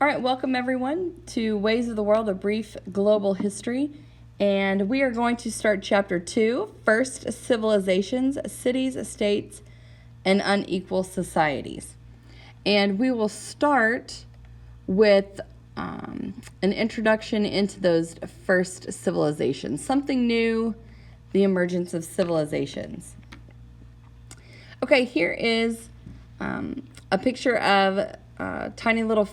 All right, welcome everyone to Ways of the World, a brief global history. And we are going to start chapter 2, First Civilizations, Cities, States, and Unequal Societies. And we will start with an introduction into those first civilizations. Something new, the emergence of civilizations. Okay, here is a picture of tiny little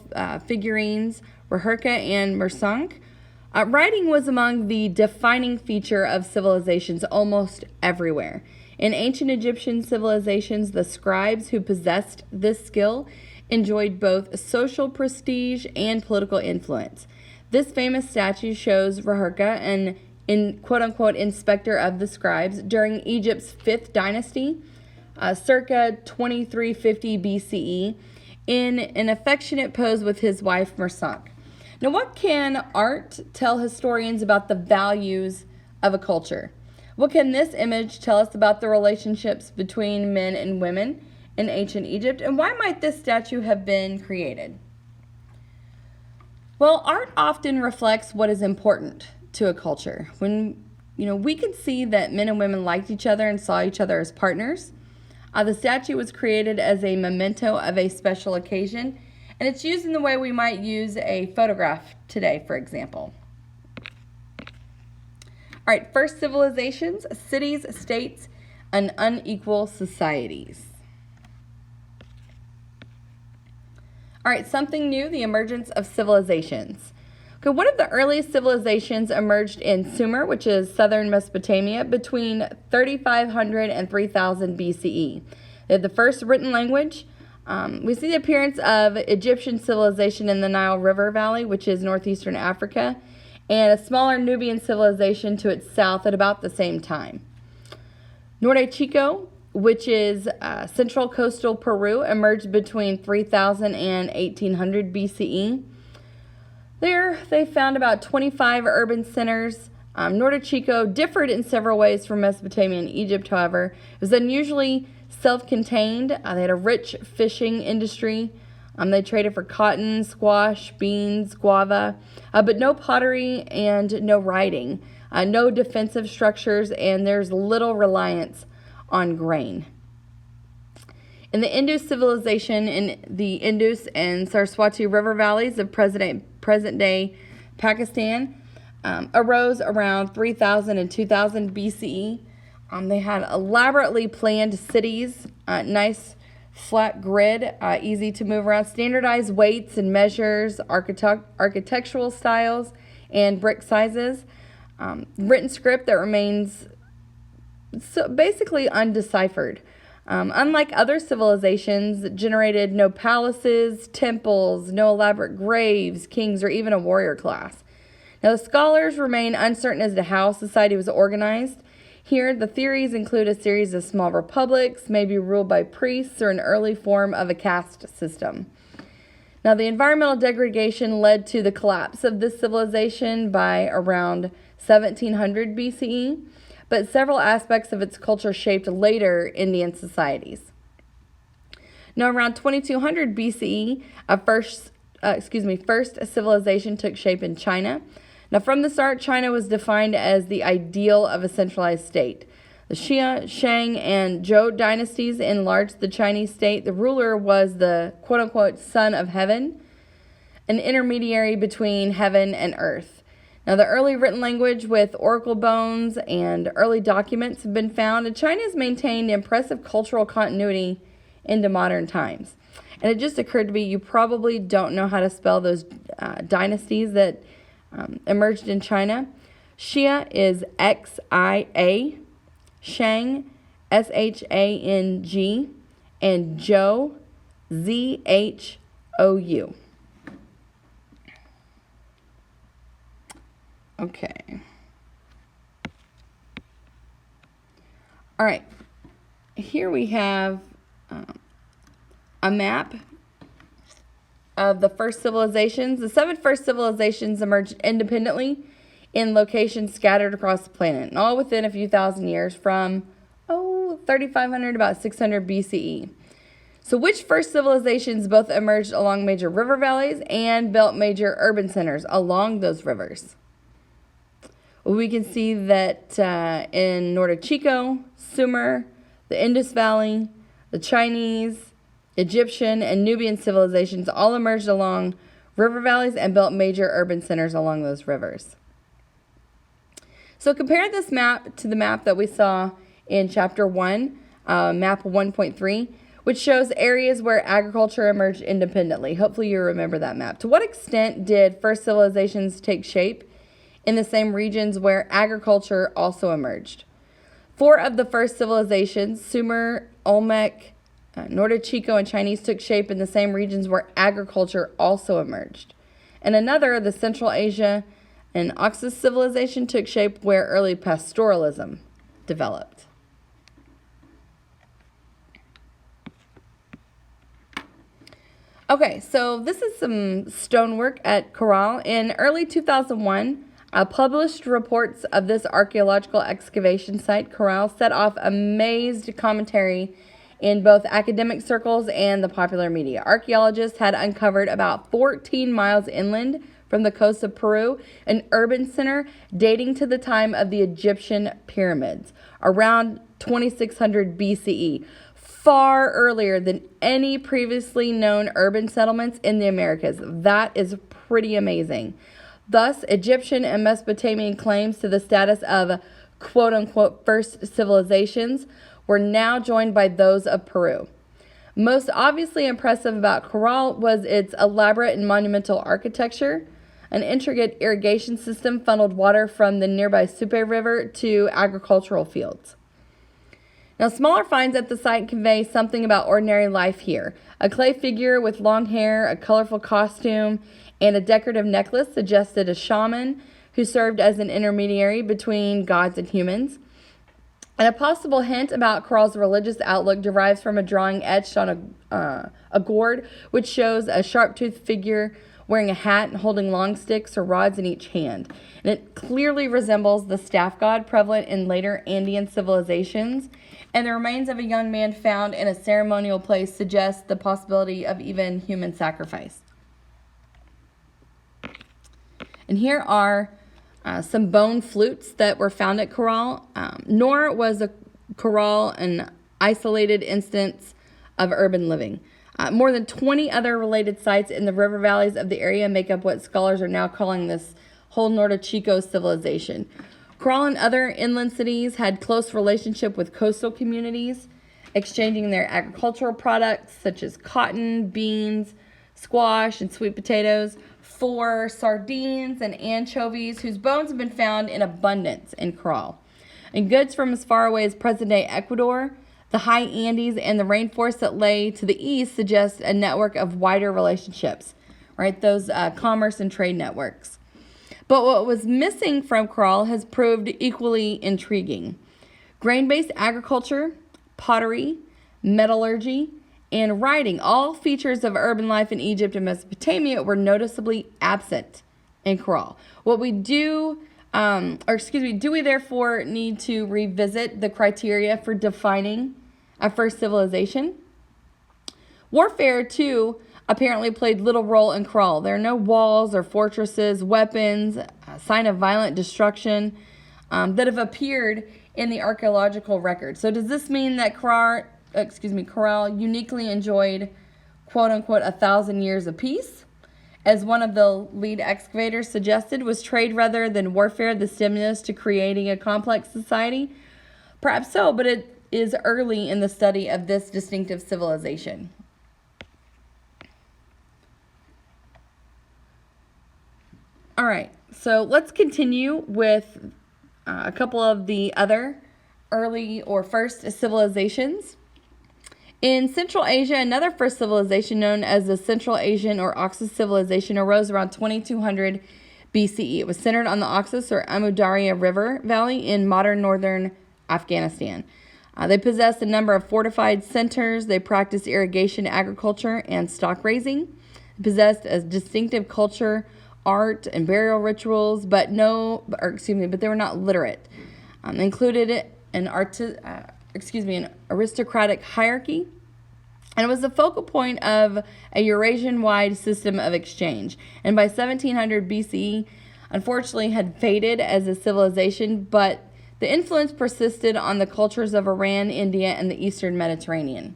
figurines, Raherka and Mersonk. Writing was among the defining feature of civilizations almost everywhere. In ancient Egyptian civilizations, the scribes who possessed this skill enjoyed both social prestige and political influence. This famous statue shows Raherka, an quote-unquote inspector of the scribes, during Egypt's 5th dynasty, circa 2350 BCE, in an affectionate pose with his wife Mersonk. Now, what can art tell historians about the values of a culture? What can this image tell us about the relationships between men and women in ancient Egypt? And why might this statue have been created? Well, art often reflects what is important to a culture. When we can see that men and women liked each other and saw each other as partners. The statue was created as a memento of a special occasion, and it's used in the way we might use a photograph today, for example. All right, first civilizations, cities, states, and unequal societies. All right, something new, the emergence of civilizations. Okay, one of the earliest civilizations emerged in Sumer, which is southern Mesopotamia, between 3500 and 3000 BCE. They had the first written language. We see the appearance of Egyptian civilization in the Nile River Valley, which is northeastern Africa, and a smaller Nubian civilization to its south at about the same time. Norte Chico, which is central coastal Peru, emerged between 3000 and 1800 BCE. There, they found about 25 urban centers. Norte Chico differed in several ways from Mesopotamia and Egypt, however. It was unusually self-contained. They had a rich fishing industry. They traded for cotton, squash, beans, guava, but no pottery and no writing, no defensive structures, and there's little reliance on grain. In the Indus civilization in the Indus and Saraswati river valleys of present-day Pakistan arose around 3000 and 2000 BCE. They had elaborately planned cities, nice flat grid, easy to move around, standardized weights and measures, architectural styles, and brick sizes. Written script that remains basically undeciphered. Unlike other civilizations, generated no palaces, temples, no elaborate graves, kings, or even a warrior class. Now, the scholars remain uncertain as to how society was organized. Here, the theories include a series of small republics, maybe ruled by priests, or an early form of a caste system. Now, the environmental degradation led to the collapse of this civilization by around 1700 BCE. But several aspects of its culture shaped later Indian societies. Now, around 2200 BCE, first civilization took shape in China. Now, from the start, China was defined as the ideal of a centralized state. The Xia, Shang, and Zhou dynasties enlarged the Chinese state. The ruler was the quote-unquote son of heaven, an intermediary between heaven and earth. Now, the early written language with oracle bones and early documents have been found, and China has maintained impressive cultural continuity into modern times. And it just occurred to me, you probably don't know how to spell those dynasties that emerged in China. Xia is Xia, Shang, Shang, and Zhou, Zhou. Okay. All right. Here we have a map of the first civilizations. The 7 first civilizations emerged independently in locations scattered across the planet, and all within a few thousand years from 3500 to about 600 BCE. So which first civilizations both emerged along major river valleys and built major urban centers along those rivers? Well, we can see that in Norte Chico, Sumer, the Indus Valley, the Chinese, Egyptian, and Nubian civilizations all emerged along river valleys and built major urban centers along those rivers. So compare this map to the map that we saw in Chapter 1, map 1.3, which shows areas where agriculture emerged independently. Hopefully you remember that map. To what extent did first civilizations take shape in the same regions where agriculture also emerged? 4 of the first civilizations, Sumer, Olmec, Norte Chico, and Chinese, took shape in the same regions where agriculture also emerged. And another, the Central Asia and Oxus civilization, took shape where early pastoralism developed. Okay, so this is some stonework at Corral. In early 2001, published reports of this archaeological excavation site, Corral, set off amazed commentary in both academic circles and the popular media. Archaeologists had uncovered about 14 miles inland from the coast of Peru an urban center dating to the time of the Egyptian pyramids, around 2600 BCE, far earlier than any previously known urban settlements in the Americas. That is pretty amazing. Thus, Egyptian and Mesopotamian claims to the status of quote-unquote first civilizations were now joined by those of Peru. Most obviously impressive about Corral was its elaborate and monumental architecture. An intricate irrigation system funneled water from the nearby Supe River to agricultural fields. Now, smaller finds at the site convey something about ordinary life here. A clay figure with long hair, a colorful costume, and a decorative necklace suggested a shaman who served as an intermediary between gods and humans. And a possible hint about Corral's religious outlook derives from a drawing etched on a gourd, which shows a sharp-toothed figure wearing a hat and holding long sticks or rods in each hand. And it clearly resembles the staff god prevalent in later Andean civilizations. And the remains of a young man found in a ceremonial place suggest the possibility of even human sacrifice. And here are some bone flutes that were found at Corral. Nor was a Corral an isolated instance of urban living. More than 20 other related sites in the river valleys of the area make up what scholars are now calling this whole Norte Chico civilization. Corral and other inland cities had close relationship with coastal communities, exchanging their agricultural products such as cotton, beans, squash, and sweet potatoes for sardines and anchovies, whose bones have been found in abundance in Corral. And goods from as far away as present-day Ecuador, the high Andes, and the rainforests that lay to the east suggest a network of wider relationships, right? Those commerce and trade networks. But what was missing from Corral has proved equally intriguing. Grain-based agriculture, pottery, metallurgy, and writing, all features of urban life in Egypt and Mesopotamia, were noticeably absent in Corral. Do we therefore need to revisit the criteria for defining a first civilization? Warfare, too, apparently played little role in Corral. There are no walls or fortresses, weapons, a sign of violent destruction that have appeared in the archaeological record. So does this mean that Corral uniquely enjoyed, quote-unquote, 1,000 years of peace? As one of the lead excavators suggested, was trade rather than warfare the stimulus to creating a complex society? Perhaps so, but it is early in the study of this distinctive civilization. All right, so let's continue with a couple of the other early or first civilizations. In Central Asia, another first civilization known as the Central Asian or Oxus civilization arose around 2200 BCE. It was centered on the Oxus or Amu Darya River Valley in modern northern Afghanistan. They possessed a number of fortified centers. They practiced irrigation, agriculture, and stock raising. They possessed a distinctive culture, art, and burial rituals, but they were not literate. Included an aristocratic hierarchy, And it was the focal point of a Eurasian-wide system of exchange. And by 1700 BCE, unfortunately, had faded as a civilization, but the influence persisted on the cultures of Iran, India, and the Eastern Mediterranean.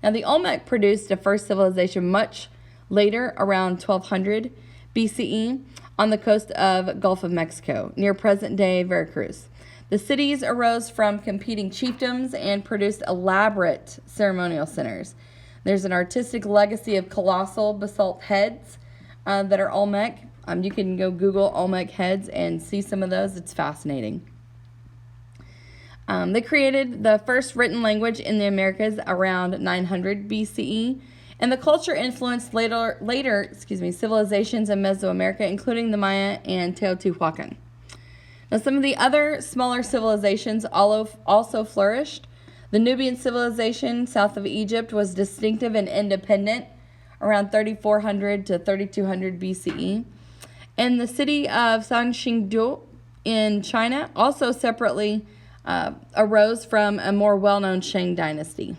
Now, the Olmec produced a first civilization much later, around 1200 BCE, on the coast of Gulf of Mexico, near present-day Veracruz. The cities arose from competing chiefdoms and produced elaborate ceremonial centers. There's an artistic legacy of colossal basalt heads that are Olmec. You can go Google Olmec heads and see some of those. It's fascinating. They created the first written language in the Americas around 900 BCE, and the culture influenced later civilizations in Mesoamerica, including the Maya and Teotihuacan. Now, some of the other smaller civilizations also flourished. The Nubian civilization south of Egypt was distinctive and independent around 3400 to 3200 BCE. And the city of Sanxingdu in China also separately arose from a more well-known Shang dynasty.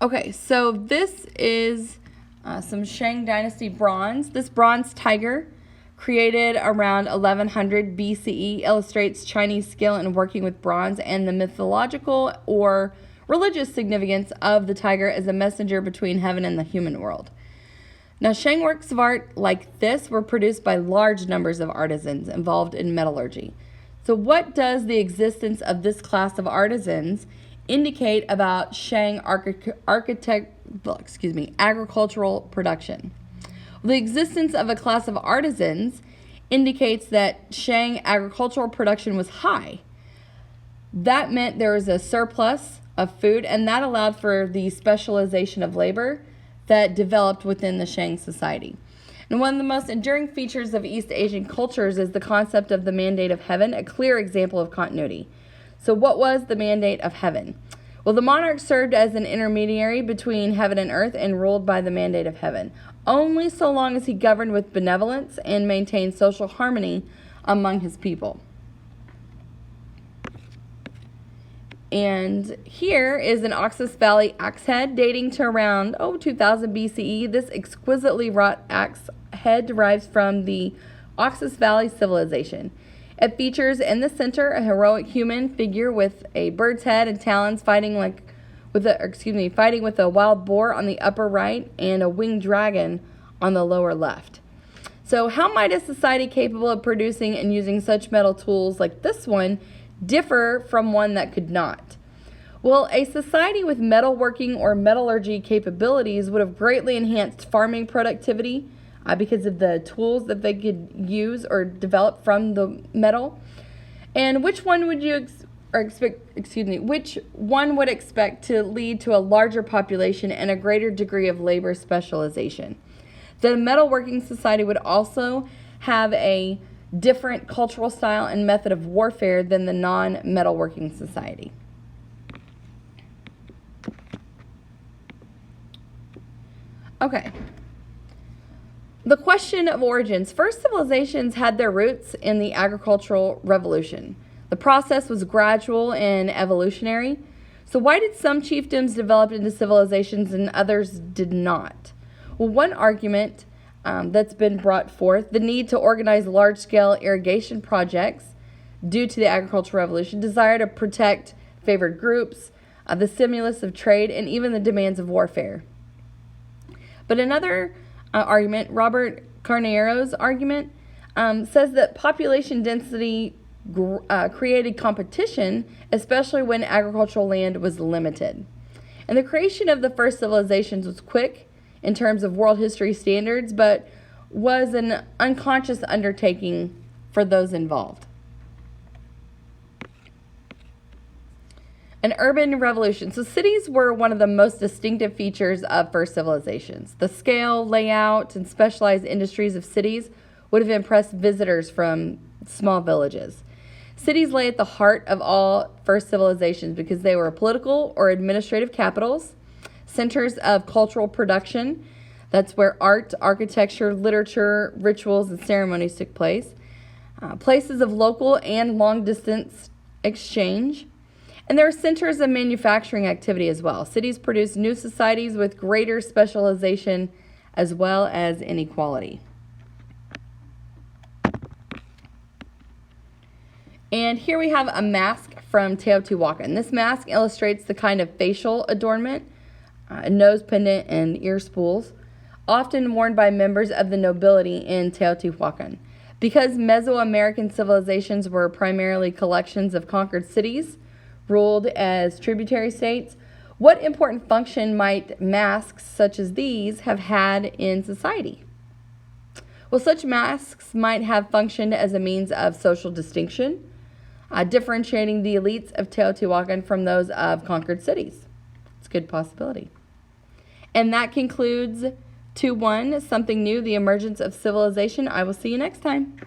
Okay, so this is some Shang dynasty bronze. This bronze tiger, created around 1100 BCE, illustrates Chinese skill in working with bronze and the mythological or religious significance of the tiger as a messenger between heaven and the human world. Now, Shang works of art like this were produced by large numbers of artisans involved in metallurgy. So what does the existence of this class of artisans indicate about Shang agricultural production? Well, the existence of a class of artisans indicates that Shang agricultural production was high. That meant there was a surplus of food, and that allowed for the specialization of labor that developed within the Shang society. And one of the most enduring features of East Asian cultures is the concept of the mandate of heaven, a clear example of continuity. So what was the mandate of heaven? Well, the monarch served as an intermediary between heaven and earth and ruled by the mandate of heaven, only so long as he governed with benevolence and maintained social harmony among his people. And here is an Oxus Valley axe head dating to around 2000 BCE. This exquisitely wrought axe head derives from the Oxus Valley civilization. It features in the center a heroic human figure with a bird's head and talons fighting with a wild boar on the upper right and a winged dragon on the lower left. So how might a society capable of producing and using such metal tools like this one differ from one that could not? Well, a society with metalworking or metallurgy capabilities would have greatly enhanced farming productivity because of the tools that they could use or develop from the metal. And which one would you which one would expect to lead to a larger population and a greater degree of labor specialization? The metalworking society would also have a different cultural style and method of warfare than the non-metalworking society. Okay. The question of origins. First civilizations had their roots in the agricultural revolution. The process was gradual and evolutionary. So why did some chiefdoms develop into civilizations and others did not? Well, one argument that's been brought forth, the need to organize large-scale irrigation projects due to the agricultural revolution, desire to protect favored groups, the stimulus of trade, and even the demands of warfare. But another argument, Robert Carnero's argument, says that population density created competition, especially when agricultural land was limited. And the creation of the first civilizations was quick in terms of world history standards, but was an unconscious undertaking for those involved. An urban revolution. So cities were one of the most distinctive features of first civilizations. The scale, layout, and specialized industries of cities would have impressed visitors from small villages. Cities lay at the heart of all first civilizations because they were political or administrative capitals, centers of cultural production. That's where art, architecture, literature, rituals, and ceremonies took place. Places of local and long-distance exchange. And there are centers of manufacturing activity as well. Cities produce new societies with greater specialization as well as inequality. And here we have a mask from Teotihuacan. This mask illustrates the kind of facial adornment, nose pendant, and ear spools, often worn by members of the nobility in Teotihuacan. Because Mesoamerican civilizations were primarily collections of conquered cities, ruled as tributary states, what important function might masks such as these have had in society? Well, such masks might have functioned as a means of social distinction, differentiating the elites of Teotihuacan from those of conquered cities. It's a good possibility. And that concludes 2-1, Something New, the Emergence of Civilization. I will see you next time.